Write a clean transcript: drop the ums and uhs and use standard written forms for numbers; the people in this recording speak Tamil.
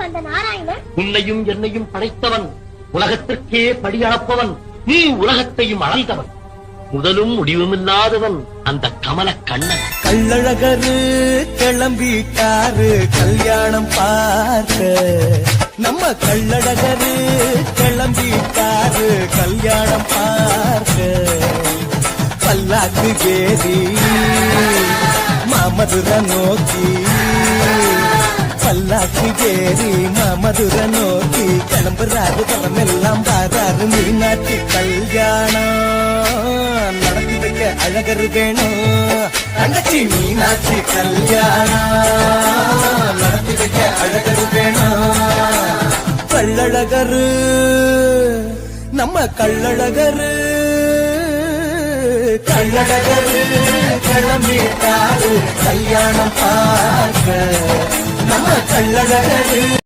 அந்த நாராயணன் உன்னையும் என்னையும் படைத்தவன், உலகத்திற்கே படியளப்பவன், நீ உலகத்தையும் அளந்தவன், முதலும் முடிவுமில்லாதவன் அந்த கமல கண்ணன். கள்ளழகரு கிளம்பிட்டாரு கல்யாணம் பார்க்க, நம்ம கள்ளழகரு கிளம்பிட்டாரு கல்யாணம் பார்க்க. பல்லாக்கு ஏறி மாமதுரை நோக்கி, பல்லாக்கு ஏறி மாமதுரை நோக்கி கிளம்புறாரு. பணமெல்லாம் பாராரு. மீனாட்சி கல்யாணம் நடத்தி வைக்க அழகரு வேணும். தங்கச்சி மீனாட்சி கல்யாணம் நடத்தி வைக்க அழகரு வேணும். கள்ளழகரு நம்ம கள்ளழகரு, கள்ளழகரு கிளம்பிட்டாரு கல்யாணம் பார்க்க, நம்ம கள்ளழகரு.